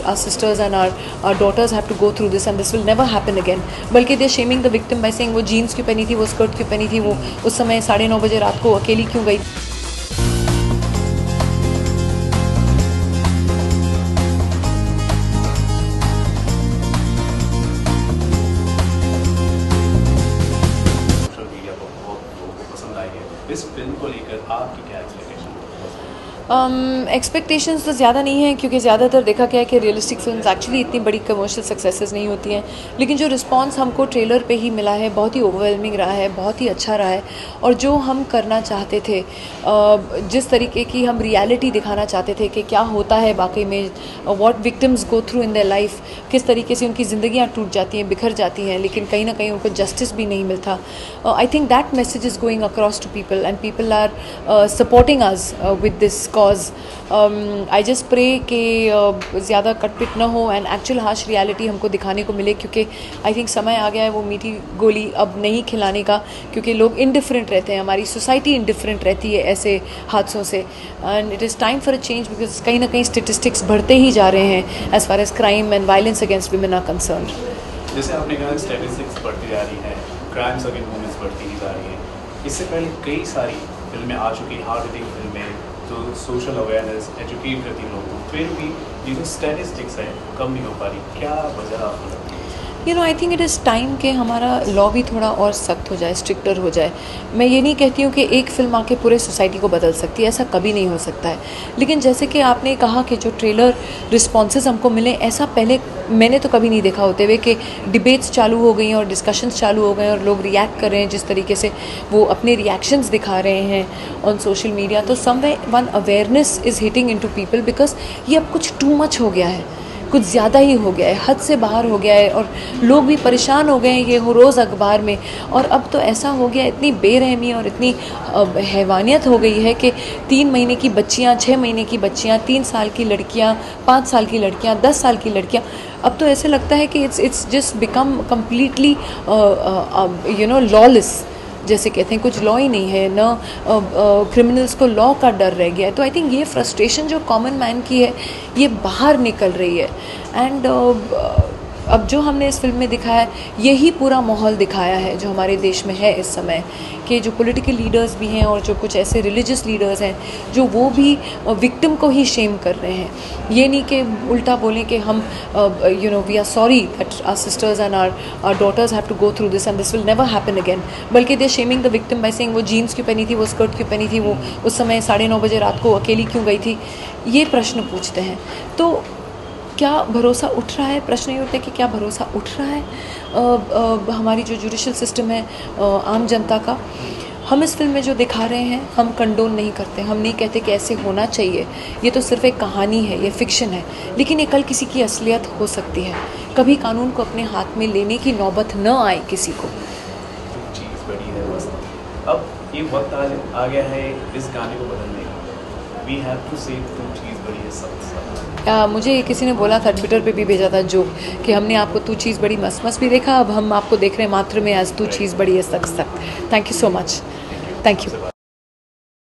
our sisters and our daughters have to go through this and this will never happen again. बल्कि they shaming the victim by saying वो jeans क्यों पहनी थी, वो skirt क्यों पहनी थी, वो उस समय 9:30 बजे रात को अकेली क्यों गई. इस फिल्म को लेकर आपकी क्या एक्सपेक्टेशन? एक्सपेक्टेशंस तो ज़्यादा नहीं है, क्योंकि ज़्यादातर देखा गया है कि रियलिस्टिक फिल्म्स एक्चुअली इतनी बड़ी कमर्शियल सक्सेसेस नहीं होती हैं. लेकिन जो रिस्पांस हमको ट्रेलर पे ही मिला है बहुत ही ओवरवेलमिंग रहा है, बहुत ही अच्छा रहा है. और जो हम करना चाहते थे, जिस तरीके की हम रियलिटी दिखाना चाहते थे कि क्या होता है वाकई में, what victims go through in their life, किस तरीके से उनकी ज़िंदगियाँ टूट जाती हैं, बिखर जाती हैं, लेकिन कहीं ना कहीं उनको जस्टिस भी नहीं मिलता. I think that message is going across to people and people are supporting us with this cause. I just pray कि ज़्यादा कटपिट ना हो एंड एक्चुअल हार्श रियलिटी हमको दिखाने को मिले, क्योंकि आई थिंक समय आ गया है वो मीठी गोली अब नहीं खिलाने का, क्योंकि लोग इनडिफरेंट रहते हैं, हमारी सोसाइटी इनडिफरेंट रहती है ऐसे हादसों से. And it is time for a change, because कहीं ना कहीं स्टेटिस्टिक्स बढ़ते ही जा रहे हैं as far as crime and violence against women are concerned. जैसे आपने कहा स्टेटिस्टिक्स बढ़ती जा रही है, क्राइम्स अगेंस्ट वुमेन्स बढ़ती ही जा रही है. इससे पहले कई सारी फिल्में आ चुकी, हार्ड हिटिंग फिल्में जो सोशल अवेयरनेस एजुकेट करती लोगों को, फिर भी ये जो स्टैटिस्टिक्स है कम नहीं हो पा रही. क्या वजह आपको लगती है? You know, I think it is time कि हमारा लॉ भी थोड़ा और सख्त हो जाए, स्ट्रिक्टर हो जाए. मैं ये नहीं कहती हूँ कि एक फिल्म आके पूरे सोसाइटी को बदल सकती है, ऐसा कभी नहीं हो सकता है. लेकिन जैसे कि आपने कहा कि जो ट्रेलर रिस्पॉन्सेज हमको मिले, ऐसा पहले मैंने तो कभी नहीं देखा होते हुए कि डिबेट्स चालू हो गई और डिस्कशंस चालू हो गए और लोग रिएक्ट कर रहे हैं जिस तरीके से वो अपने रिएक्शंस दिखा रहे हैं ऑन सोशल मीडिया. तो someway one awareness is hitting into people, because ये अब कुछ टू मच हो गया है, कुछ ज़्यादा ही हो गया है, हद से बाहर हो गया है. और लोग भी परेशान हो गए हैं ये रोज़ अखबार में. और अब तो ऐसा हो गया, इतनी बेरहमी और इतनी हैवानियत हो गई है कि 3 महीने की बच्चियाँ, 6 महीने की बच्चियाँ, 3 साल की लड़कियाँ, 5 साल की लड़कियाँ, 10 साल की लड़कियाँ, अब तो ऐसे लगता है कि it's just become completely you know lawless, जैसे कहते हैं कुछ लॉ ही नहीं है ना. क्रिमिनल्स को लॉ का डर रह गया है. तो आई थिंक ये फ्रस्ट्रेशन जो कॉमन मैन की है ये बाहर निकल रही है. एंड अब जो हमने इस फिल्म में दिखाया है यही पूरा माहौल दिखाया है जो हमारे देश में है इस समय, कि जो पॉलिटिकल लीडर्स भी हैं और जो कुछ ऐसे रिलीजियस लीडर्स हैं जो वो भी विक्टिम को ही शेम कर रहे हैं. ये नहीं कि उल्टा बोलें कि हम you know we are sorry that our sisters and our daughters have to go through this and this will never happen again. बल्कि they shaming the victim by saying वो जीन्स क्यों पहनी थी, वो स्कर्ट क्यों पहनी थी, वो उस समय 9:30 बजे रात को अकेली क्यों गई थी. ये प्रश्न पूछते हैं. तो क्या भरोसा उठ रहा है? प्रश्न ये उठता है कि क्या भरोसा उठ रहा है हमारी जो जुडिशल सिस्टम है आम जनता का. हम इस फिल्म में जो दिखा रहे हैं हम कंडोन नहीं करते, हम नहीं कहते कि ऐसे होना चाहिए. ये तो सिर्फ एक कहानी है, ये फिक्शन है. लेकिन ये कल किसी की असलियत हो सकती है. कभी कानून को अपने हाथ में लेने की नौबत न आए किसी को. चीज़ बड़ी है बस. अब ये वक्त आ गया है इस गाने को बदलने का. वी हैव टू से टू चीज़ बड़ी है सख्त. मुझे किसी ने बोला था, ट्विटर पे भी भेजा था जोक, कि हमने आपको तू चीज़ बड़ी मस्त मस्त भी देखा, अब हम आपको देख रहे हैं मात्र में एज तू चीज़ बड़ी है सख्त सख्त. Thank you so much. Thank you.